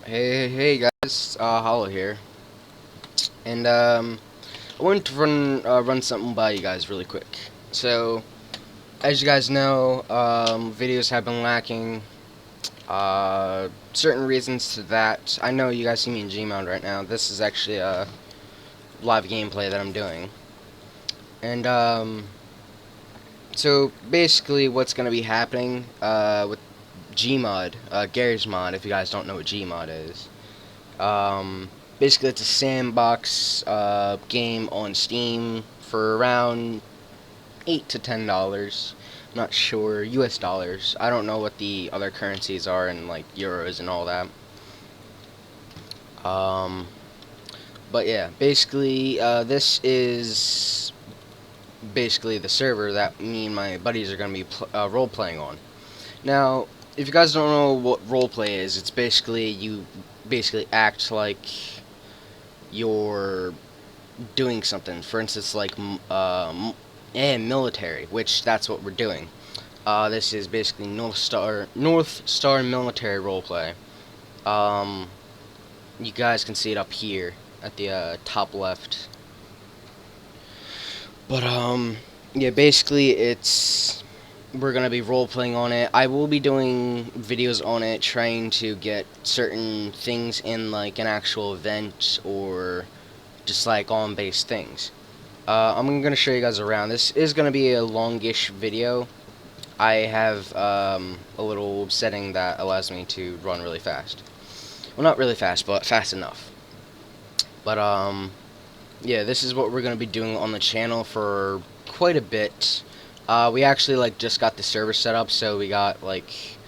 Hey guys, Hollow here, and I wanted to run something by you guys really quick. So, as you guys know, videos have been lacking. Certain reasons to that. I know you guys see me in Gmod right now. This is actually a live gameplay that I'm doing, and so basically, what's gonna be happening with Gmod, Gary's mod. If you guys don't know what Gmod is. Basically, it's a sandbox game on Steam for around $8 to $10. Not sure, U.S. dollars. I don't know what the other currencies are in like euros and all that. Um, but yeah, basically, this is basically the server that me and my buddies are gonna be role playing on. Now, if you guys don't know what roleplay is, it's basically you basically act like you're doing something. For instance, like military, which that's what we're doing. This is basically North Star military roleplay. Um, you guys can see it up here at the top left. But yeah, basically it's we're gonna be role playing on it. I will be doing videos on it, trying to get certain things in like an actual event or just like on base things. I'm gonna show you guys around. This is gonna be a longish video. I have a little setting that allows me to run really fast. Well, not really fast, but fast enough. But yeah, this is what we're gonna be doing on the channel for quite a bit. We actually like just got the server set up, so we got like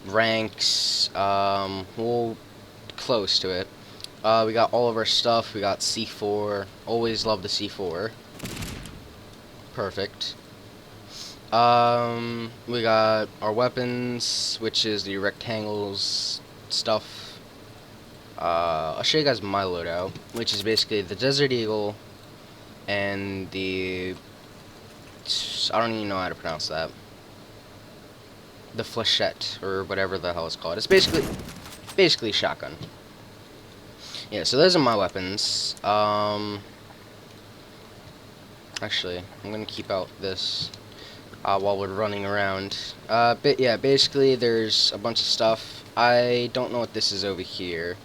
ranks. Well, close to it. We got all of our stuff. We got C4. Always love the C4. Perfect. We got our weapons, which is the rectangles stuff. I'll show you guys my loadout, which is basically the Desert Eagle and the I don't even know how to pronounce that. The Flechette or whatever the hell it's called. It's basically shotgun. Yeah, so those are my weapons. Actually, I'm gonna keep out this while we're running around. But yeah, basically there's a bunch of stuff. I don't know what this is over here.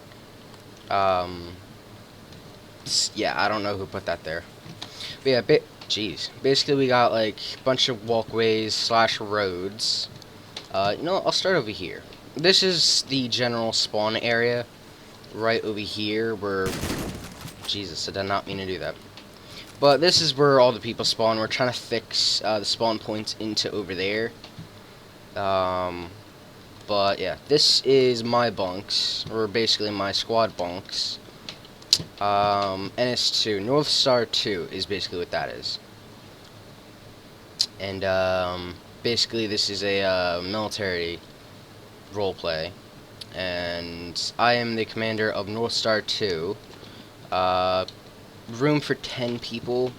Yeah, I don't know who put that there. But yeah, jeez. Basically we got like a bunch of walkways slash roads. I'll start over here. This is the general spawn area. Right over here where... Jesus, I did not mean to do that. But this is where all the people spawn. We're trying to fix the spawn points into over there. But yeah, this is my bunks, or basically my squad bunks. NS2, North Star 2 is basically what that is. And basically this is a military roleplay. And I am the commander of North Star 2. Room for 10 people.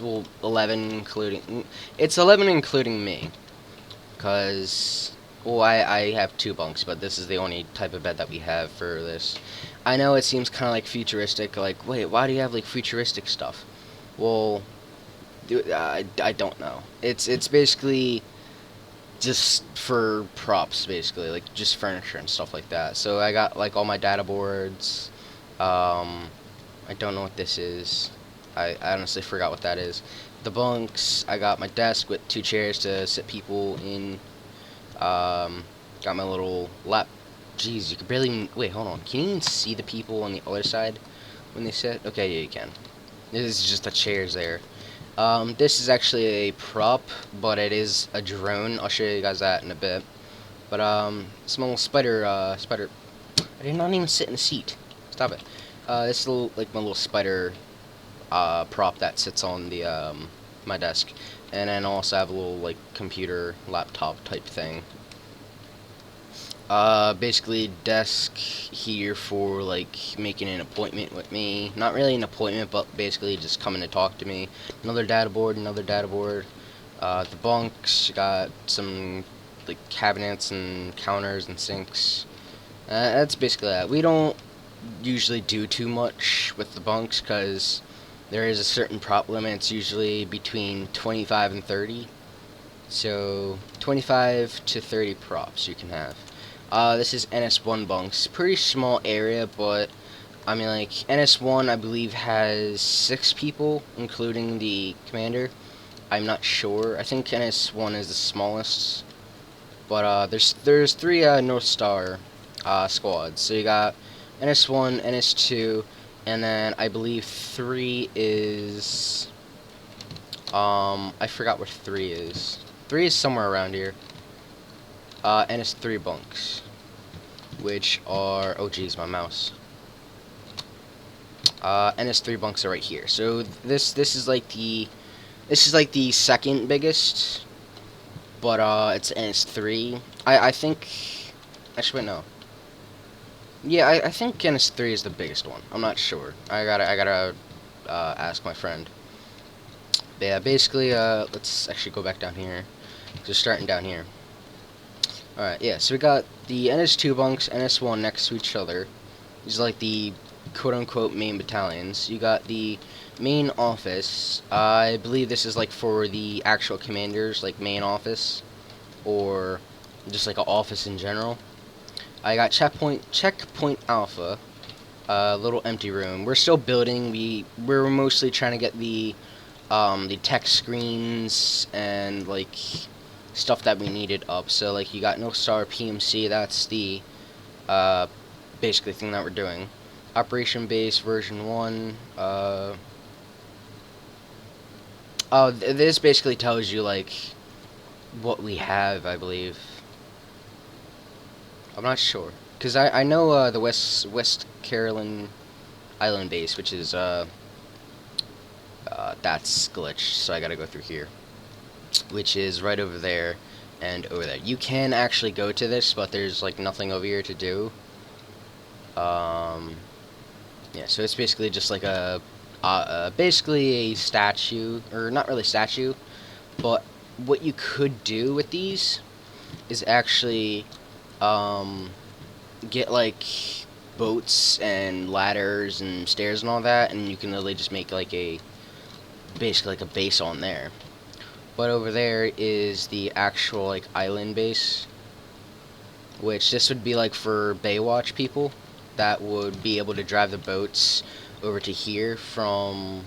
Well, 11 including... It's 11 including me. Because... Well, I have 2 bunks, but this is the only type of bed that we have for this. I know it seems kind of like futuristic, like, wait, why do you have, like, futuristic stuff? Well, I don't know. It's basically just for props, basically, like, just furniture and stuff like that. So I got, like, all my data boards, I don't know what this is. I honestly forgot what that is. The bunks, I got my desk with 2 chairs to sit people in. Got my little lap. Jeez, you can barely... Wait, hold on. Can you even see the people on the other side when they sit? Okay, yeah, you can. This is just the chairs there. This is actually a prop, but it is a drone. I'll show you guys that in a bit. But, small spider, I did not even sit in the seat. Stop it. This is like my little spider, prop that sits on the, my desk. And then I also have a little, like, computer, laptop type thing. Basically desk here for, like, making an appointment with me. Not really an appointment, but basically just coming to talk to me. Another data board, the bunks, got some, like, cabinets and counters and sinks. That's basically that. We don't usually do too much with the bunks because there is a certain prop limit. It's usually between 25 and 30. So 25 to 30 props you can have. This is NS1 bunks. Pretty small area, but I mean, like, NS1 I believe has 6 people, including the commander. I'm not sure. I think NS1 is the smallest. But there's 3 North Star squads. So you got NS1, NS2, and then I believe 3 is I forgot what 3 is. 3 is somewhere around here. NS3 bunks, which are, oh geez, my mouse. NS3 bunks are right here. So this is like the second biggest, but it's NS3. I think, actually no. Yeah, I think NS3 is the biggest one. I'm not sure. I gotta ask my friend. But yeah, basically, let's actually go back down here. Just starting down here. Alright, yeah, so we got the NS2 bunks, NS1 next to each other. These are like the quote-unquote main battalions. You got the main office. I believe this is like for the actual commanders, like main office, or just like an office in general. I got checkpoint alpha, little empty room. We're still building. We're mostly trying to get the tech screens and like stuff that we needed up. So like you got No Star PMC. That's the basically thing that we're doing. Operation Base version 1. This basically tells you like what we have, I believe. I'm not sure, cause I know the West Carolyn Island base, which is that's glitched, so I gotta go through here, which is right over there and over there. You can actually go to this, but there's like nothing over here to do. Yeah, so it's basically just like basically a statue, or not really statue, but what you could do with these is actually get like boats and ladders and stairs and all that, and you can literally just make like basically like a base on there. But over there is the actual like island base, which this would be like for Baywatch people that would be able to drive the boats over to here from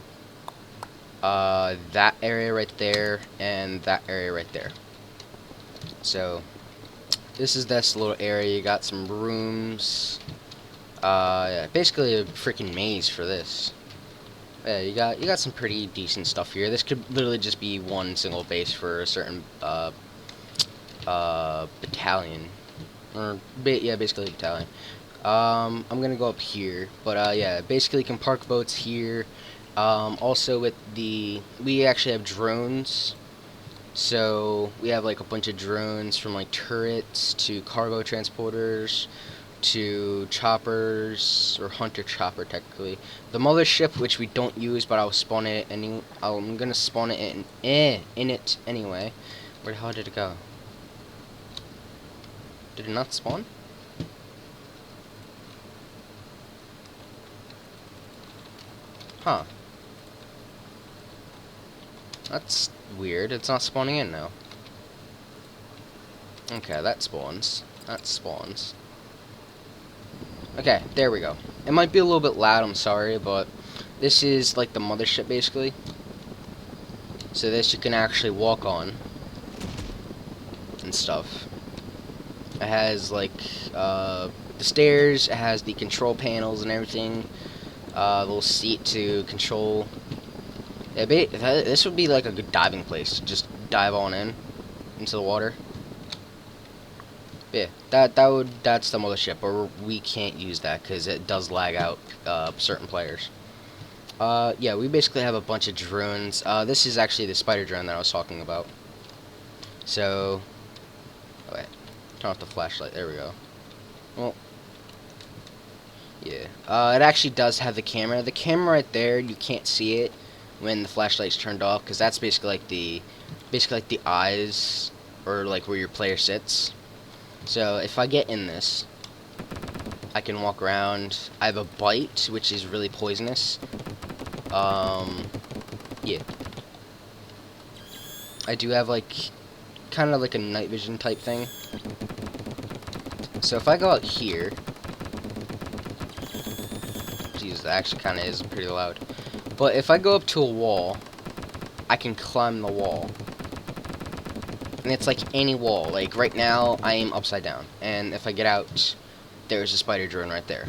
that area right there and that area right there. So this is this little area. You got some rooms. Yeah, basically a freaking maze for this. Yeah, you got some pretty decent stuff here. This could literally just be one single base for a certain battalion, or yeah, basically a battalion. I'm gonna go up here, but yeah, basically you can park boats here. Also with we actually have drones. So we have like a bunch of drones, from like turrets to cargo transporters to choppers, or hunter chopper technically. The mothership, which we don't use, but I'll spawn it I'm gonna spawn it in it anyway. Where the hell did it go? Did it not spawn? Huh. That's weird. It's not spawning in now. Okay, that spawns. That spawns. Okay, there we go. It might be a little bit loud, I'm sorry, but this is like the mothership basically. So this you can actually walk on and stuff. It has like the stairs, it has the control panels and everything. Little seat to control. Yeah, this would be like a good diving place. Just dive on into the water. Yeah, that's the mothership, but we can't use that because it does lag out certain players. Yeah, we basically have a bunch of drones. This is actually the spider drone that I was talking about. So, oh wait, turn off the flashlight. There we go. Well, yeah. It actually does have the camera. The camera right there, you can't see it when the flashlight's turned off, because that's basically like the eyes, or like where your player sits. So if I get in this, I can walk around. I have a bite, which is really poisonous. Yeah. I do have, like, kind of like a night vision type thing. So if I go out here... Jesus, that actually kind of is pretty loud. But if I go up to a wall, I can climb the wall. And it's like any wall. Like, right now, I am upside down. And if I get out, there's a spider drone right there.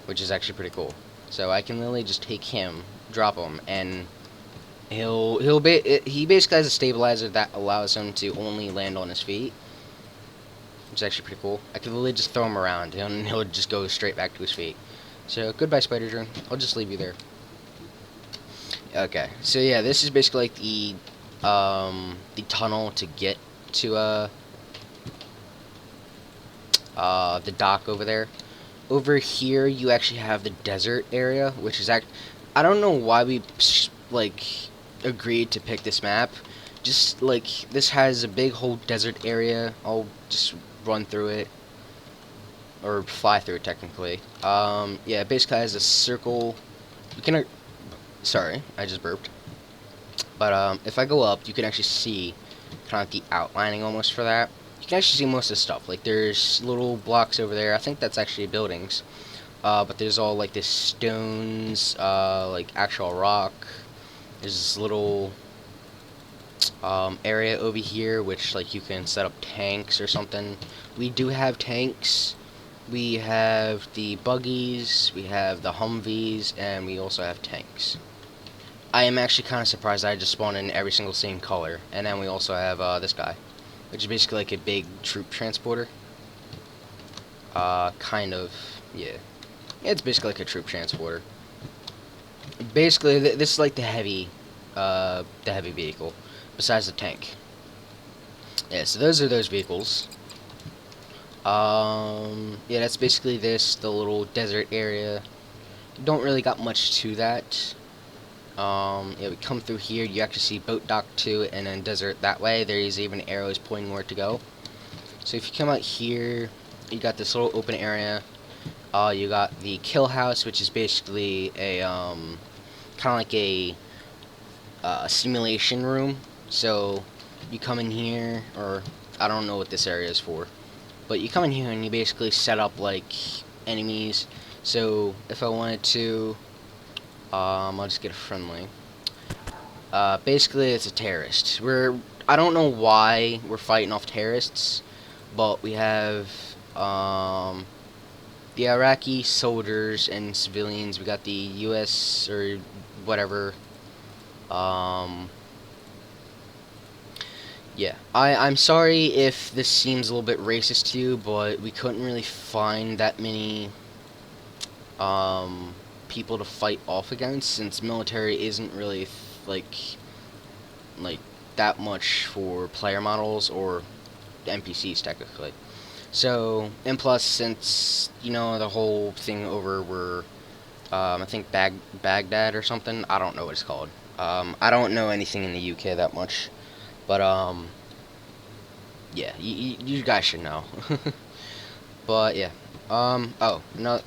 Which is actually pretty cool. So I can literally just take him, drop him, and he basically has a stabilizer that allows him to only land on his feet. Which is actually pretty cool. I can literally just throw him around, and he'll just go straight back to his feet. So, goodbye, spider drone. I'll just leave you there. Okay, so yeah, this is basically like the tunnel to get to the dock over there. Over here, you actually have the desert area, which is I don't know why we like agreed to pick this map. Just like this has a big whole desert area. I'll just run through it or fly through it technically. Yeah, it basically has a circle. You can. Sorry, I just burped. But if I go up, you can actually see kind of the outlining almost for that. You can actually see most of the stuff. Like there's little blocks over there. I think that's actually buildings. But there's all like this stones, like actual rock. There's this little area over here which like you can set up tanks or something. We do have tanks. We have the buggies, we have the Humvees, and we also have tanks. I am actually kind of surprised I just spawned in every single same color. And then we also have this guy, which is basically like a big troop transporter. Kind of, yeah. It's basically like a troop transporter. Basically, this is like the heavy vehicle, besides the tank. Yeah, so those are those vehicles. Yeah, that's basically the little desert area. Don't really got much to that. Yeah, we come through here, you actually see boat dock 2 and then desert that way. There's even arrows pointing where to go. So if you come out here, you got this little open area. You got the kill house, which is basically a, kind of like a simulation room. So you come in here, or I don't know what this area is for. But you come in here and you basically set up like enemies. So if I wanted to, I'll just get a friendly. Basically, it's a terrorist. I don't know why we're fighting off terrorists, but we have the Iraqi soldiers and civilians. We got the U.S. or whatever. Yeah, I'm sorry if this seems a little bit racist to you, but we couldn't really find that many people to fight off against, since military isn't really like that much for player models or NPCs technically. So, and plus, since you know the whole thing over where I think Baghdad or something, I don't know what it's called. I don't know anything in the UK that much. But, yeah, you guys should know. But, yeah. Oh, no.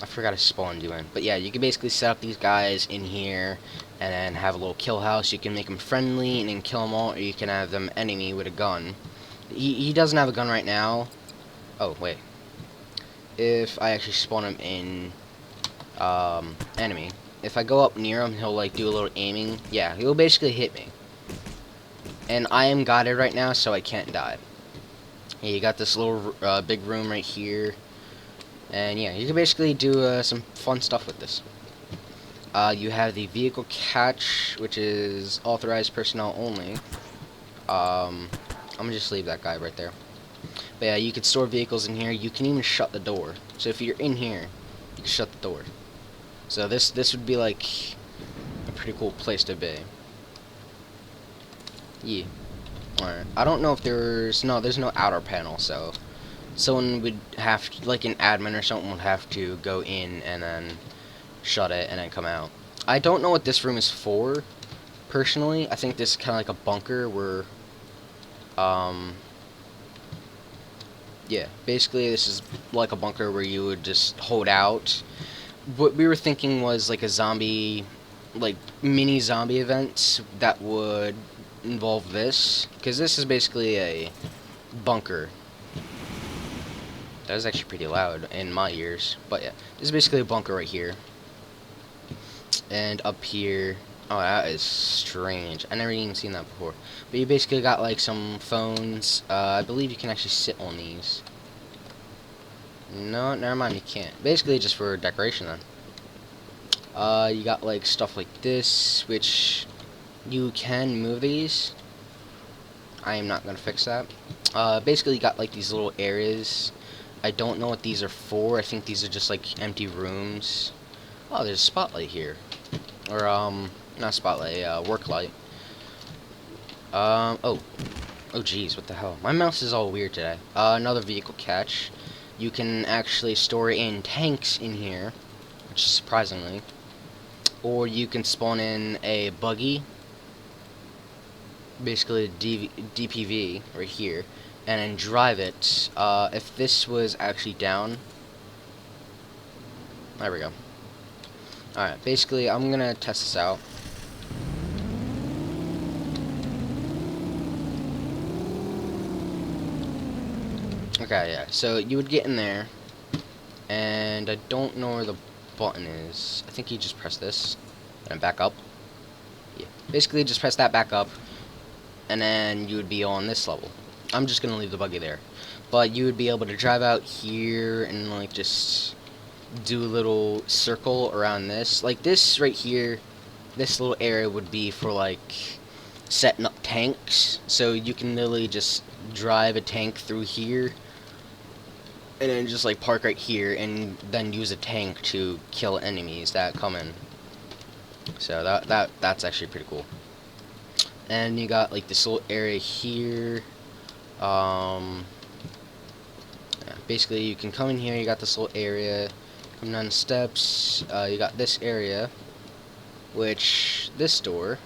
I forgot to spawn you in. But, yeah, you can basically set up these guys in here and then have a little kill house. You can make them friendly and then kill them all, or you can have them enemy with a gun. He doesn't have a gun right now. Oh, wait. If I actually spawn him in, enemy. If I go up near him, he'll like do a little aiming. Yeah, he'll basically hit me. And I am guarded right now, so I can't die. Yeah, you got this little big room right here. And yeah, you can basically do some fun stuff with this. You have the vehicle catch, which is authorized personnel only. I'm gonna just leave that guy right there. But yeah, you can store vehicles in here. You can even shut the door. So if you're in here, you can shut the door. So this would be like a pretty cool place to be. Yeah. Alright. I don't know if there's no outer panel, so someone would have to, like an admin or something would have to go in and then shut it and then come out. I don't know what this room is for, personally. I think this is kinda like a bunker where Yeah, basically this is like a bunker where you would just hold out. What we were thinking was like a zombie, like mini zombie event that would involve this, because this is basically a bunker. That was actually pretty loud in my ears, but yeah, this is basically a bunker right here. And up here, oh, that is strange. I never even seen that before. But you basically got like some phones. I believe you can actually sit on these. No, never mind, you can't. Basically just for decoration then. You got like stuff like this, which you can move these. I am not gonna fix that. Basically you got like these little areas. I don't know what these are for. I think these are just like empty rooms. Oh, there's a spotlight here. Or, not spotlight, work light. Oh. Oh, geez, what the hell? My mouse is all weird today. Another vehicle catch. You can actually store in tanks in here, which is surprisingly. Or you can spawn in a buggy, basically a DPV right here, and then drive it. If this was actually down, there we go. Alright, basically I'm gonna test this out. Okay, yeah, so you would get in there, and I don't know where the button is. I think you just press this, and back up. Yeah, basically just press that back up, and then you would be on this level. I'm just gonna leave the buggy there. But you would be able to drive out here, and like just do a little circle around this. Like this right here, this little area would be for like setting up tanks. So you can literally just drive a tank through here, and then just like park right here, and then use a tank to kill enemies that come in. So that's actually pretty cool. And you got like this little area here. Yeah, basically you can come in here. You got this little area. Come down the steps. You got this area, which this door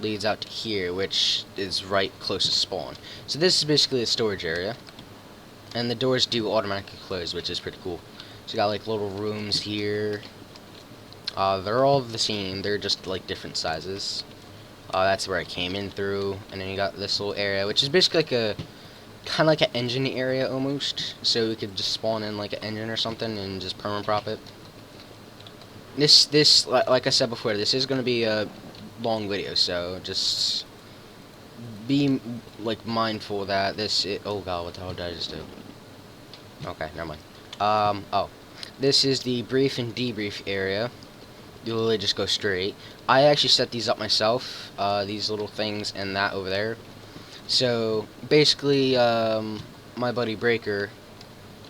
leads out to here, which is right close to spawn. So this is basically a storage area. And the doors do automatically close, which is pretty cool. So you got like little rooms here. They're all the same. They're just like different sizes. That's where I came in through. And then you got this little area, which is basically like a kind of like an engine area almost. So we could just spawn in like an engine or something and just perma prop it. This like I said before, this is going to be a long video, so just be like mindful that oh god, what the hell did I just do? Okay, never mind. Oh, this is the brief and debrief area. You literally just go straight. I actually set these up myself, these little things and that over there. So basically, my buddy Breaker,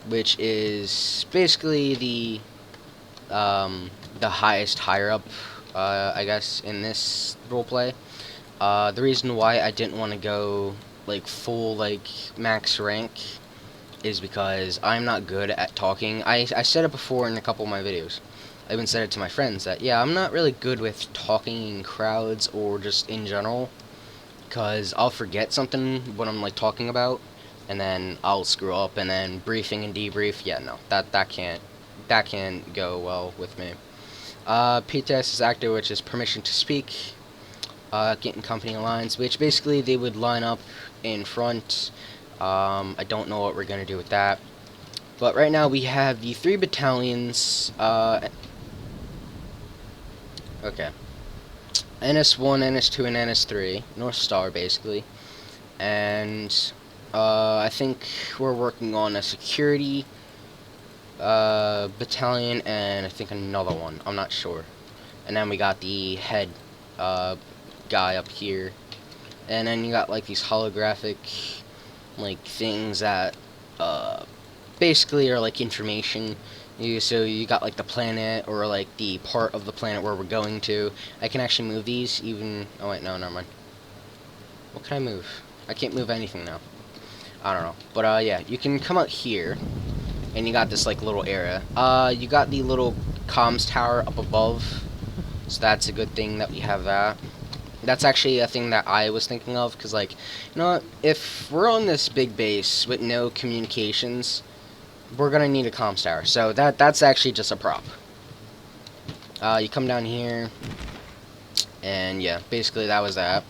which is basically the highest higher up, I guess, in this roleplay. The reason why I didn't want to go like full like max rank is because I'm not good at talking. I said it before in a couple of my videos. I even said it to my friends that yeah, I'm not really good with talking in crowds or just in general, because I'll forget something when I'm like talking about, and then I'll screw up. And then briefing and debrief, yeah, no, that can't go well with me. PTS is active, which is permission to speak. Getting company lines, which basically they would line up in front. I don't know what we're gonna do with that, but right now we have the 3 battalions. Okay, NS1, NS2, and NS3, North Star basically, and I think we're working on a security battalion, and I think another one. I'm not sure. And then we got the head guy up here, and then you got like these holographic like things that basically are like information. So you got like the planet, or like the part of the planet where we're going to. I can actually move these even. Oh wait, no, never mind. What can I move? I can't move anything now. I don't know, but yeah, you can come out here, and you got this like little area. You got the little comms tower up above, so that's a good thing that we have that. That's actually a thing that I was thinking of, because, like, you know what? If we're on this big base with no communications, we're gonna need a comms tower. So that's actually just a prop. You come down here, and yeah, basically that was that.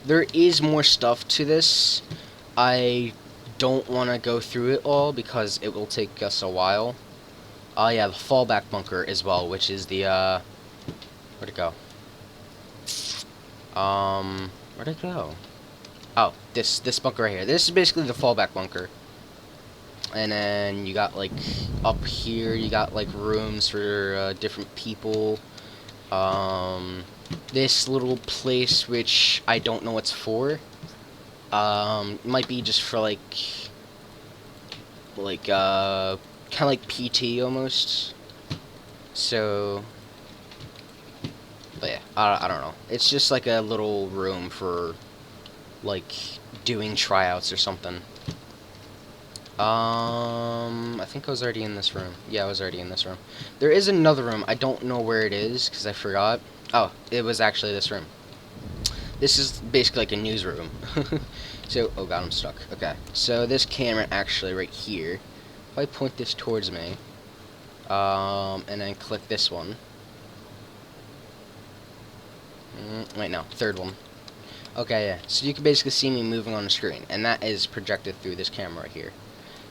There is more stuff to this. I don't want to go through it all because it will take us a while. Yeah, the fallback bunker as well, which is the, where'd it go? Where'd it go? Oh, this bunker right here. This is basically the fallback bunker. And then you got, like, up here, you got, like, rooms for, different people. This little place, which I don't know what's for. Might be just for, kind of like PT almost. So, but yeah, I don't know. It's just like a little room for, like, doing tryouts or something. I think I was already in this room. Yeah, I was already in this room. There is another room. I don't know where it is, because I forgot. Oh, it was actually this room. This is basically like a newsroom. So, oh god, I'm stuck. Okay, so this camera actually right here, if I point this towards me, and then click this one. Wait, no, third one. Okay, yeah, so you can basically see me moving on the screen, and that is projected through this camera right here.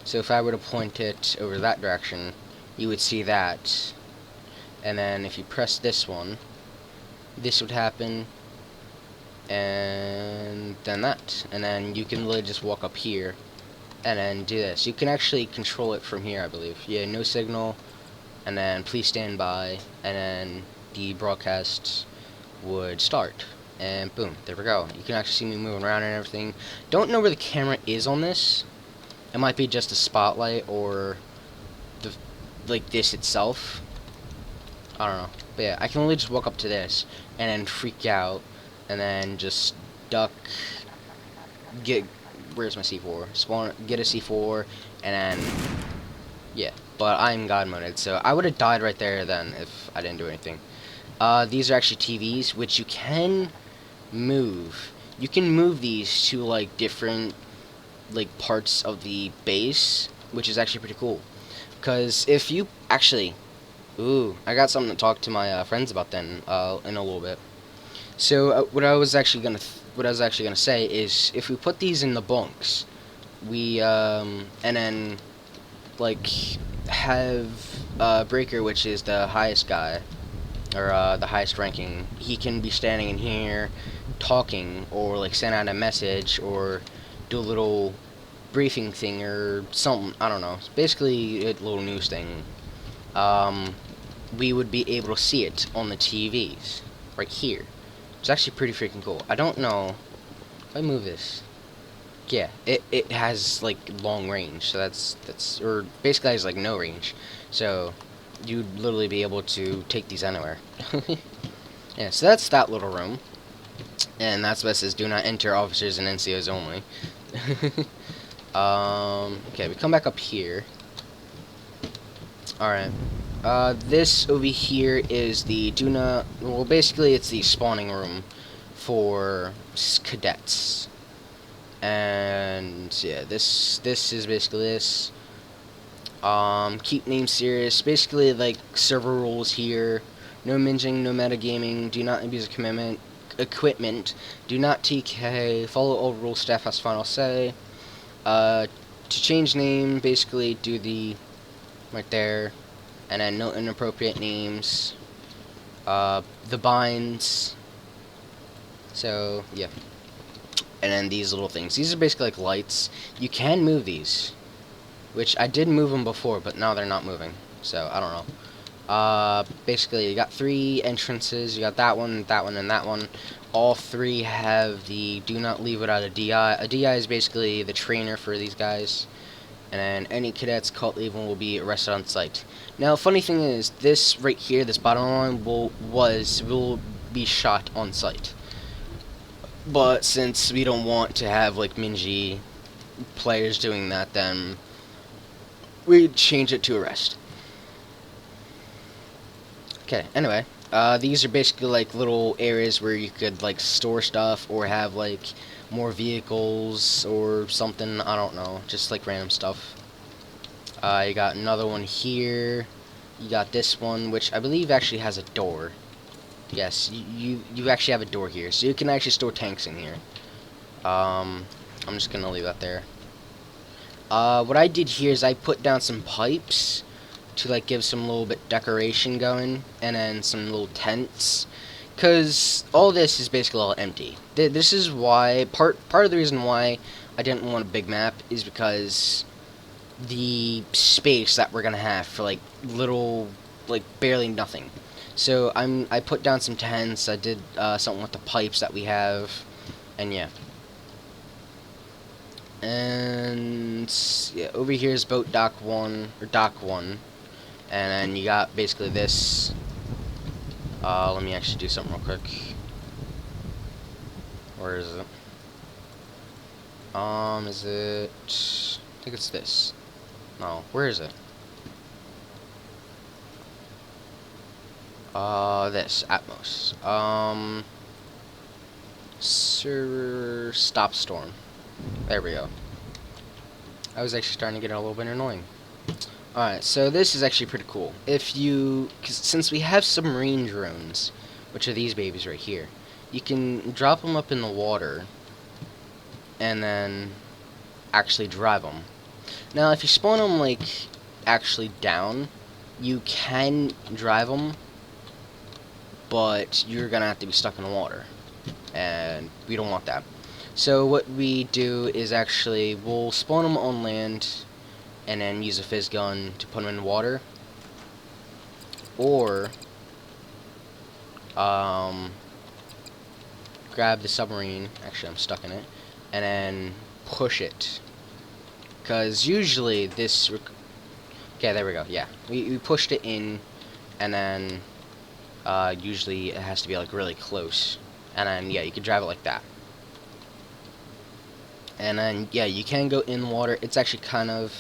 So if I were to point it over that direction, you would see that. And then if you press this one, this would happen, and then that. And then you can literally just walk up here, and then do this. You can actually control it from here, I believe. Yeah, no signal, and then please stand by, and then the broadcast would start. And boom, there we go. You can actually see me moving around and everything. Don't know where the camera is on this. It might be just a spotlight or like this itself. I don't know. But yeah, I can only just walk up to this and then freak out and then just duck, where's my C4? Spawn, get a C4, and then, yeah. But I'm God moded, so I would have died right there then if I didn't do anything. These are actually TVs, which you can move. You can move these to, like, different, like, parts of the base, which is actually pretty cool. Because if you actually, ooh, I got something to talk to my friends about then in a little bit. So what I was actually gonna say is, if we put these in the bunks, we and then like have Breaker, which is the highest guy, or the highest ranking. He can be standing in here talking, or like send out a message, or do a little briefing thing or something. I don't know. It's basically a little news thing. We would be able to see it on the TVs right here. It's actually pretty freaking cool. I don't know if I move this. Yeah, it has like long range, so that's or basically has like no range. So you'd literally be able to take these anywhere. Yeah, so that's that little room. And that's what it says, do not enter, officers and NCOs only. Okay, we come back up here. Alright. This over here is the well, basically it's the spawning room for cadets. And yeah, this is basically this. Keep names serious. Basically, like, server rules here. No minging, no metagaming. Do not abuse equipment. Do not TK. Follow all rules. Staff has final say. To change name, basically do the right there, and then no inappropriate names. The binds. So yeah. And then these little things. These are basically like lights. You can move these, which I did move them before, but now they're not moving. So I don't know. Basically, you got 3 entrances. You got that one, and that one. All 3 have the do not leave without a DI. A DI is basically the trainer for these guys. And then any cadets caught leaving will be arrested on site. Now, funny thing is, this right here, this bottom line will be shot on site. But since we don't want to have like Minji players doing that, then we change it to arrest. Okay, anyway, These are basically like little areas where you could like store stuff or have like more vehicles or something. I don't know, just like random stuff. You got another one here. You got this one, which I believe actually has a door. Yes, you actually have a door here, so you can actually store tanks in here. I'm just gonna leave that there. What I did here is I put down some pipes to like give some little bit decoration going, and then some little tents, cause all this is basically all empty. This is why part of the reason why I didn't want a big map is because the space that we're gonna have for like little, like barely nothing. So I put down some tents. I did something with the pipes that we have, and yeah. And yeah, over here is boat dock 1 or dock 1, and then you got basically this. Let me actually do something real quick. Where is it? Is it? I think it's this. No, where is it? This Atmos. Server stop storm. There we go. I was actually starting to get a little bit annoying. Alright, so this is actually pretty cool. Since we have submarine drones, which are these babies right here, you can drop them up in the water and then actually drive them. Now, if you spawn them, like, actually down, you can drive them, but you're gonna have to be stuck in the water, and we don't want that. So what we do is actually, we'll spawn them on land, and then use a fizz gun to put them in the water, or grab the submarine, actually I'm stuck in it, and then push it, because usually this, okay, there we go, yeah, we pushed it in, and then usually it has to be like really close, and then yeah, you can drive it like that. And then yeah, you can go in water. It's actually kind of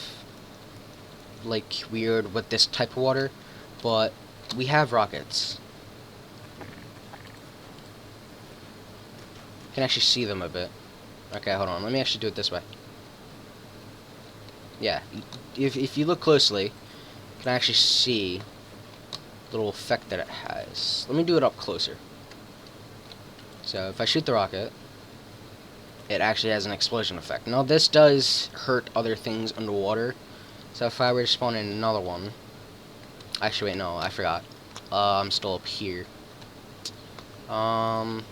like weird with this type of water, but we have rockets. You can actually see them a bit. Okay, hold on, let me actually do it this way. Yeah, if you look closely, you can actually see the little effect that it has. Let me do it up closer. So if I shoot the rocket, it actually has an explosion effect. Now this does hurt other things underwater, so if I were to spawn in another one, actually wait, no, I forgot. I'm still up here. That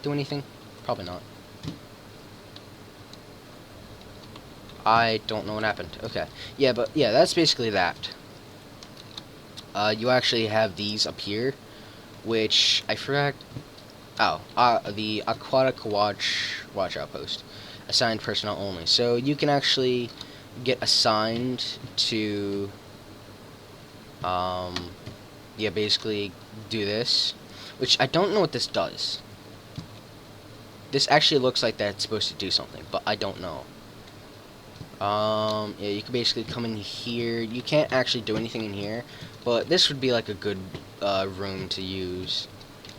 do anything? Probably not. I don't know what happened. Okay, yeah, but yeah, that's basically that. You actually have these up here, which I forgot. Oh, the aquatic watch outpost, assigned personnel only. So you can actually get assigned to, yeah, basically do this, which I don't know what this does. This actually looks like that's supposed to do something, but I don't know. Yeah, you can basically come in here. You can't actually do anything in here, but this would be like a good room to use.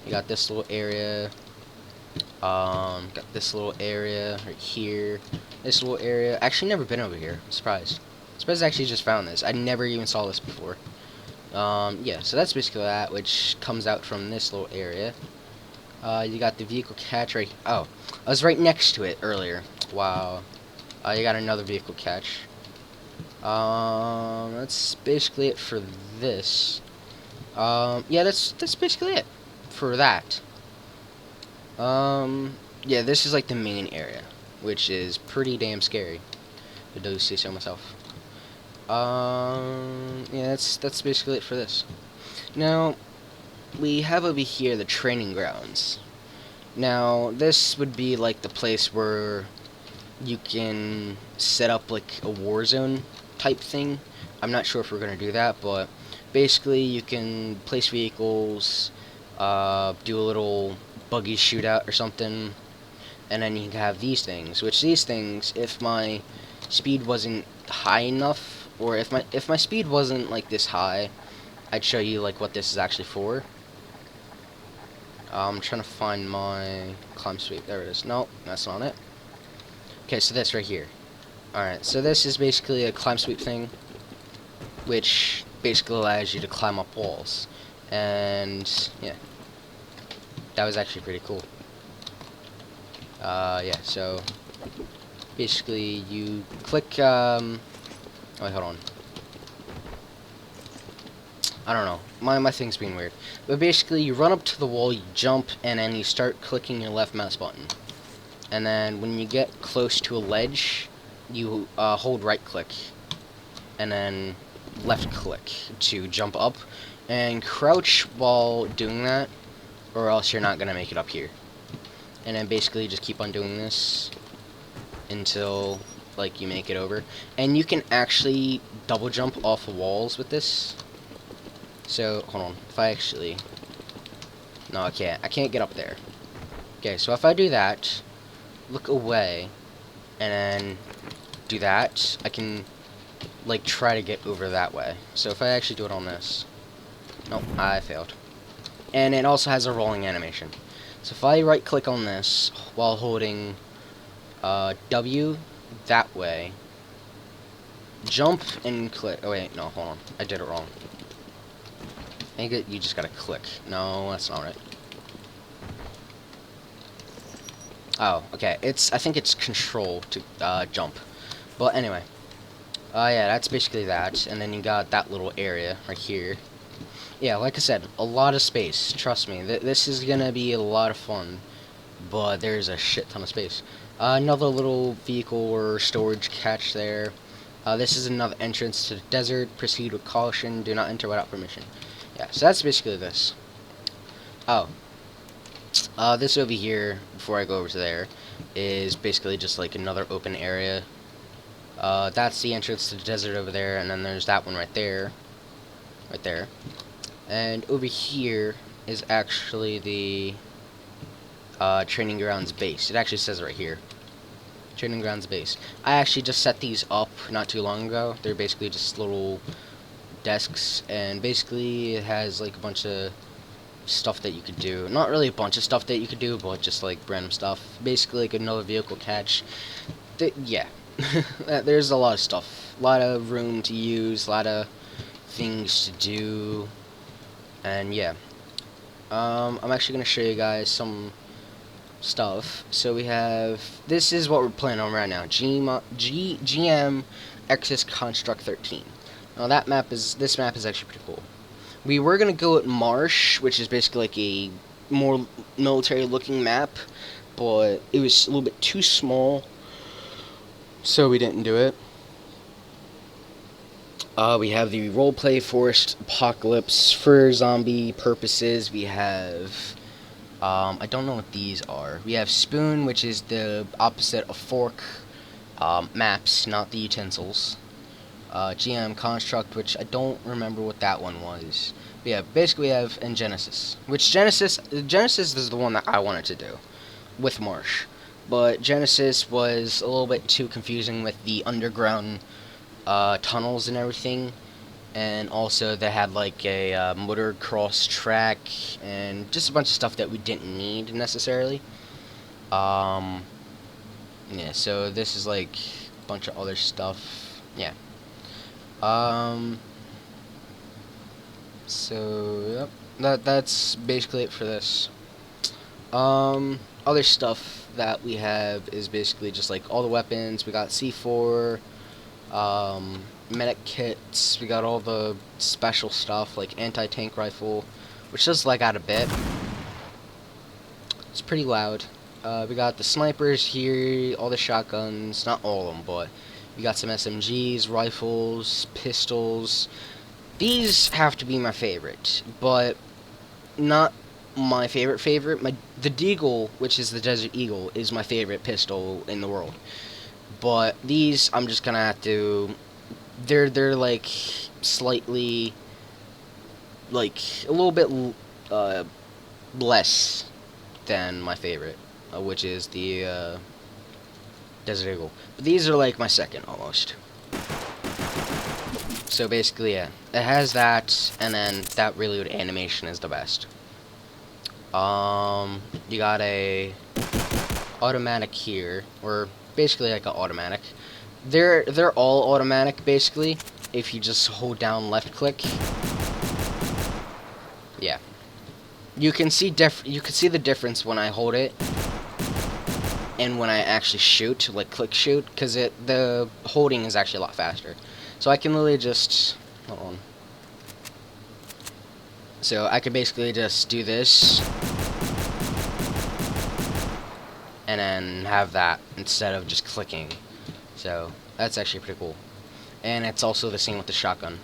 You got this little area. Got this little area right here. This little area. Actually, never been over here. I'm surprised. I actually just found this. I never even saw this before. Yeah, so that's basically that, which comes out from this little area. You got the vehicle catch right. Oh, I was right next to it earlier. Wow. You got another vehicle catch. That's basically it for this. Yeah, that's basically it for that. Yeah, this is like the main area, which is pretty damn scary, if I do say so myself. Yeah, that's basically it for this. Now, we have over here the training grounds. Now, this would be like the place where you can set up like a war zone type thing. I'm not sure if we're gonna do that, but basically you can place vehicles, do a little buggy shootout or something, and then you can have these things. Which these things, if my speed wasn't high enough, or if my speed wasn't like this high, I'd show you like what this is actually for. I'm trying to find my climb sweep. There it is. No, that's not it. Okay, so this right here. Alright, so this is basically a climb sweep thing, which basically allows you to climb up walls. And, yeah. That was actually pretty cool. Yeah, so basically you click, wait, hold on. I don't know. My thing's being weird. But basically, you run up to the wall, you jump, and then you start clicking your left mouse button. And then when you get close to a ledge, you hold right click. And then left click to jump up. And crouch while doing that, or else you're not going to make it up here. And then basically just keep on doing this until like you make it over. And you can actually double jump off of walls with this. So, hold on, if I actually, no, I can't get up there. Okay, so if I do that, look away, and then do that, I can, like, try to get over that way. So if I actually do it on this, nope, I failed. And it also has a rolling animation. So if I right-click on this, while holding, W, that way, jump and click, oh wait, no, hold on, I did it wrong. I think you just gotta click. No, that's not right. Oh, okay. I think it's control to jump. But anyway. Yeah, that's basically that. And then you got that little area right here. Yeah, like I said, a lot of space. Trust me, this is gonna be a lot of fun. But there's a shit ton of space. Another little vehicle or storage catch there. This is another entrance to the desert. Proceed with caution. Do not enter without permission. Yeah, so that's basically this. Oh. This over here, before I go over to there, is basically just like another open area. That's the entrance to the desert over there, and then there's that one right there. Right there. And over here is actually the training grounds base. It actually says it right here. Training grounds base. I actually just set these up not too long ago. They're basically just little desks, and basically it has like a bunch of stuff that you could do. Not really a bunch of stuff that you could do, but just like random stuff. Basically like another vehicle catch. Yeah. There's a lot of stuff. A lot of room to use, a lot of things to do. And yeah. I'm actually going to show you guys some stuff. So we have, this is what we're playing on right now. GM Exis Construct 13. Now this map is actually pretty cool. We were going to go at Marsh, which is basically like a more military looking map, but it was a little bit too small, so we didn't do it. We have the roleplay forest apocalypse for zombie purposes. We have, I don't know what these are. We have spoon, which is the opposite of fork. Maps, not the utensils. GM construct, which I don't remember what that one was. But yeah, basically we have in Genesis, which Genesis is the one that I wanted to do with Marsh, but Genesis was a little bit too confusing with the underground tunnels and everything, and also they had like a motocross track and just a bunch of stuff that we didn't need necessarily. Yeah, so this is like a bunch of other stuff. Yeah. So yep, that's basically it for this. Other stuff that we have is basically just like all the weapons. We got C4, medic kits. We got all the special stuff like anti-tank rifle, which does lag out a bit. It's pretty loud. We got the snipers here, all the shotguns, not all of them, but we got some SMGs, rifles, pistols. These have to be my favorite, but not my favorite. The Deagle, which is the Desert Eagle, is my favorite pistol in the world. But these, I'm just gonna have to. They're like slightly, like a little bit less than my favorite, which is the Desert Eagle. But these are like my second almost. So basically, yeah, it has that, and then that reload animation is the best. You got a automatic here, or basically like an automatic. They're all automatic basically. If you just hold down left click, yeah, you can see the difference when I hold it and when I actually shoot, like click shoot, because the holding is actually a lot faster. So I can literally just hold on. So I could basically just do this and then have that instead of just clicking. So that's actually pretty cool. And it's also the same with the shotgun.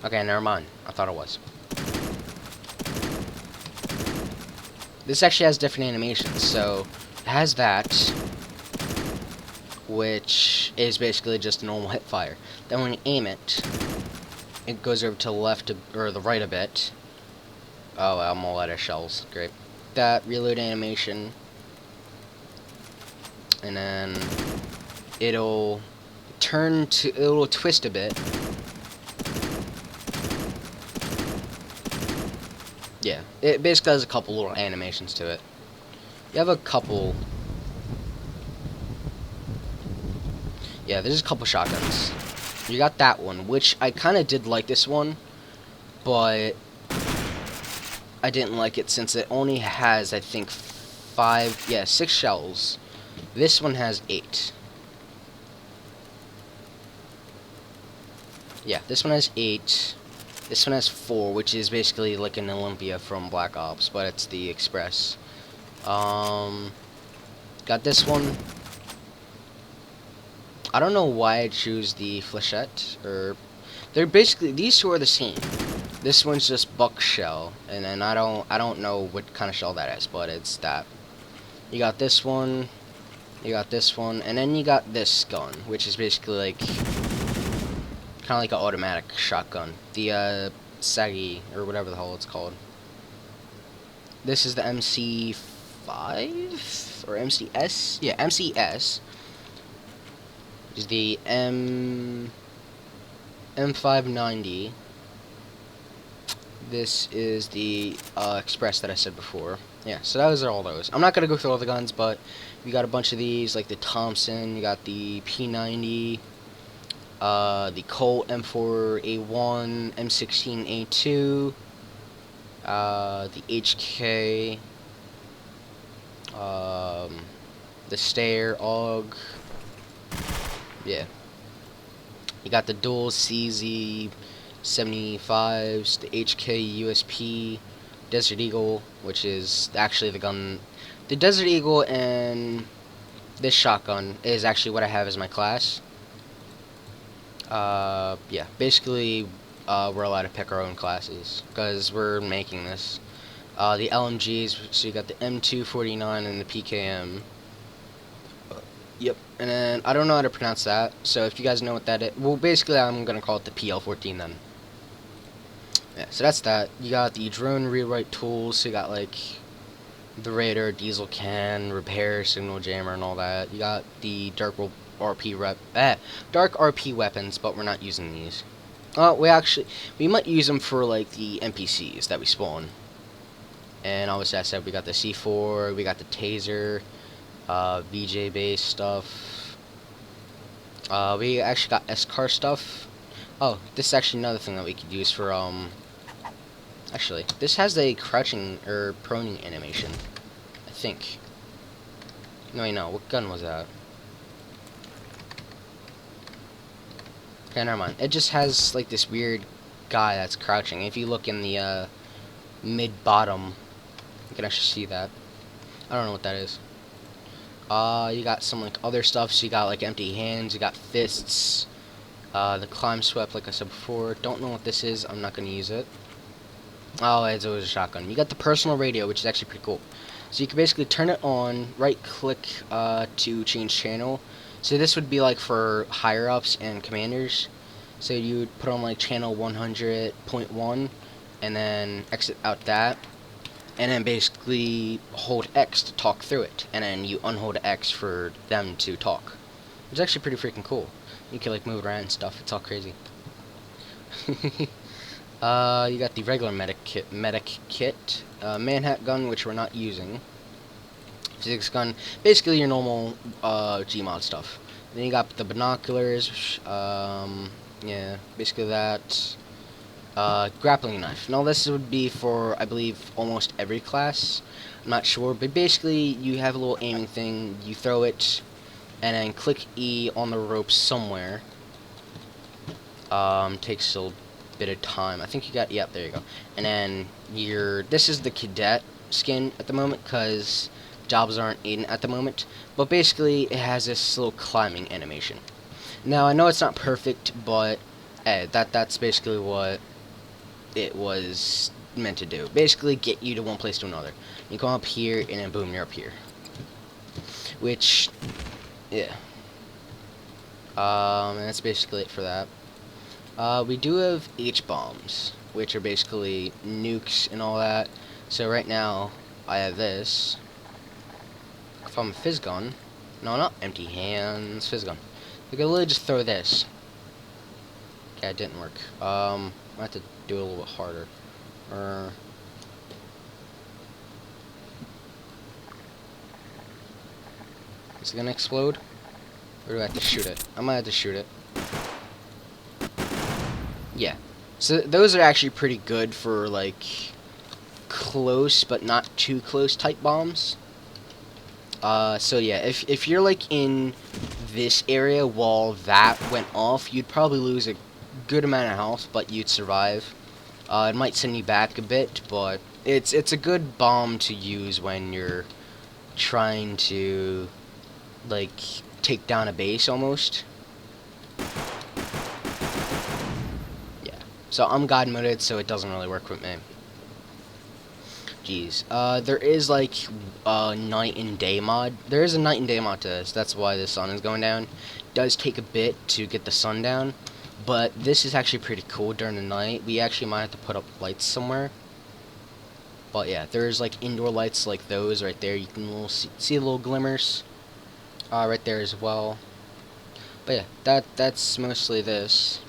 Okay, never mind. I thought it was. This actually has different animations. So it has that, which is basically just a normal hip fire. Then when you aim it, it goes over to the left or the right a bit. Oh, I'm all out of shells. Great. That reload animation, and then it'll twist a bit. Yeah, it basically has a couple little animations to it. You have a couple. Yeah, there's a couple shotguns. You got that one, which I kind of did like this one, but I didn't like it since it only has, I think, 6 shells. This one has 8. Yeah, this one has 8. This one has 4, which is basically like an Olympia from Black Ops, but it's the Express. Got this one. I don't know why I choose the flechette, or they're basically, these two are the same. This one's just buck shell, and then I don't know what kind of shell that is, but it's that. You got this one, you got this one, and then you got this gun, which is basically like kind of like an automatic shotgun. The Sagi, or whatever the hell it's called. This is the MC5 or MCS? Yeah, MCS. Is the M590. This is the Express that I said before. Yeah, so those are all those. I'm not gonna go through all the guns, but you got a bunch of these, like the Thompson. You got the P90, the Colt M4A1, M16A2, the HK, the Steyr AUG. Yeah. You got the dual CZ 75s, the HK USP, Desert Eagle, which is actually the gun. The Desert Eagle and this shotgun is actually what I have as my class. Yeah, basically, we're allowed to pick our own classes because we're making this. The LMGs, so you got the M249 and the PKM. Yep, and then I don't know how to pronounce that, so if you guys know what that is, well, basically I'm gonna call it the PL14 then. Yeah, so that's that. You got the drone rewrite tools, so you got like the radar, diesel can, repair, signal jammer, and all that. You got the dark RP weapons, but we're not using these. We might use them for like the NPCs that we spawn. And obviously I said we got the C4, we got the taser, VJ based stuff. We actually got S-car stuff. Oh, this is actually another thing that we could use for actually, this has a crouching or proning animation, I think. No, wait, no, what gun was that? Okay, never mind. It just has like this weird guy that's crouching. If you look in the mid-bottom, you can actually see that. I don't know what that is. You got some like other stuff. So you got like empty hands. You got fists. The climb swept, like I said before. Don't know what this is. I'm not gonna use it. Oh, it's always a shotgun. You got the personal radio, which is actually pretty cool. So you can basically turn it on, right-click to change channel. So this would be like for higher ups and commanders. So you would put on like channel 100.1, and then exit out that. And then basically hold X to talk through it, and then you unhold X for them to talk. It's actually pretty freaking cool. You can like move around and stuff. It's all crazy. You got the regular medic kit, Manhat gun, which we're not using. Physics gun, basically your normal Gmod stuff. Then you got the binoculars, yeah, basically that. Grappling knife. Now this would be for, I believe, almost every class. I'm not sure, but basically you have a little aiming thing, you throw it, and then click E on the rope somewhere. Takes a bit of time. I think you got, yep, there you go. And then this is the cadet skin at the moment, because jobs aren't in at the moment. But basically, it has this little climbing animation. Now, I know it's not perfect, but that's basically what it was meant to do. Basically, get you to one place to another. You come up here, and then boom, you're up here. Which, yeah. And that's basically it for that. We do have H-bombs, which are basically nukes and all that. So right now, I have this. If I'm a fizz gun, no, not empty hands, fizz gun. We can literally just throw this. Okay, it didn't work. I have to do it a little bit harder. Is it gonna explode? Or do I have to shoot it? I might have to shoot it. Yeah. So those are actually pretty good for like close but not too close type bombs. So yeah, if you're like in this area while that went off, you'd probably lose a good amount of health, but you'd survive. It might send you back a bit, but it's a good bomb to use when you're trying to like take down a base almost. So I'm God moded, so it doesn't really work with me. Jeez. There is like a night and day mod. There is a night and day mod to this. That's why the sun is going down. It does take a bit to get the sun down, but this is actually pretty cool during the night. We actually might have to put up lights somewhere. But yeah, there's like indoor lights like those right there. You can see the little glimmers right there as well. But yeah, that's mostly this.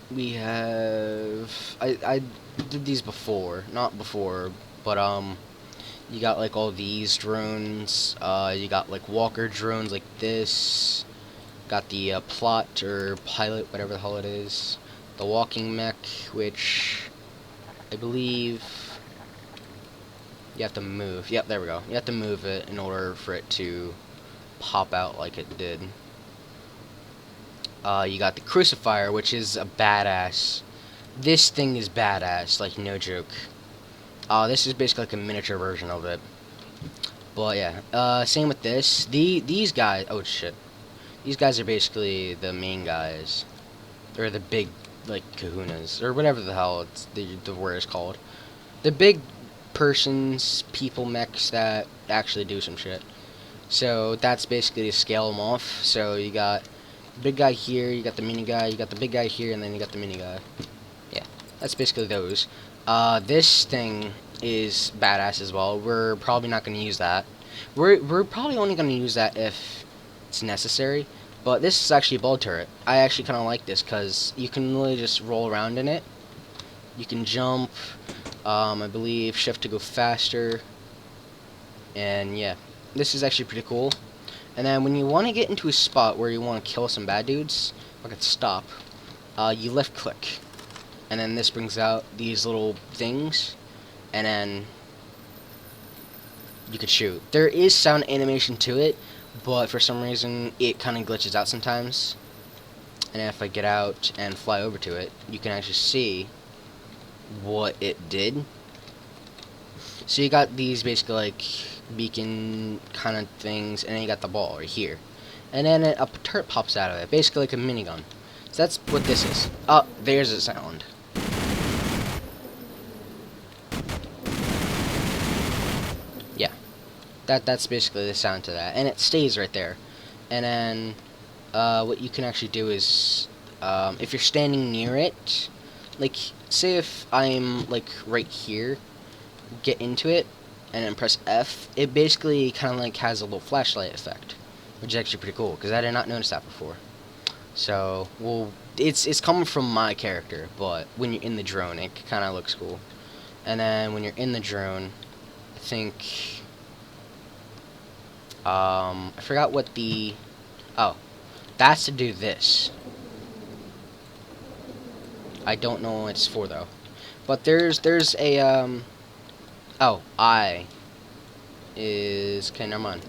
We have, I did these before, not before, but, you got, like, all these drones, you got, like, walker drones like this, got the, plot, or pilot, whatever the hell it is, the walking mech, which, I believe, you have to move, yep, there we go, you have to move it in order for it to pop out like it did. You got the crucifier, which is a badass. This thing is badass, like no joke. This is basically like a miniature version of it. But yeah, same with this. These guys, oh shit, these guys are basically the main guys, or the big like kahunas, or whatever the hell the word is called. The big people mechs that actually do some shit. So that's basically to scale them off. So you got big guy here, you got the mini guy, you got the big guy here, and then you got the mini guy. Yeah, that's basically those. This thing is badass as well. We're probably not going to use that. We're probably only going to use that if it's necessary. But this is actually a ball turret. I actually kind of like this because you can literally just roll around in it. You can jump, I believe shift to go faster. And yeah, this is actually pretty cool. And then when you want to get into a spot where you want to kill some bad dudes, like at stop, you left click. And then this brings out these little things, and then you could shoot. There is sound animation to it, but for some reason it kind of glitches out sometimes. And if I get out and fly over to it, you can actually see what it did. So you got these basically like beacon kind of things, and then you got the ball right here, and then a turret pops out of it, basically like a minigun. So that's what this is. Oh, there's a sound. Yeah, that's basically the sound to that, and it stays right there. And then what you can actually do is if you're standing near it, like say if I'm like right here, get into it, and then press F, it basically kind of like has a little flashlight effect, which is actually pretty cool because I did not notice that before. So, well, it's coming from my character, but when you're in the drone, it kind of looks cool. And then when you're in the drone, I think I forgot what the that's to do this. I don't know what it's for though. But there's a I is okay, never mind.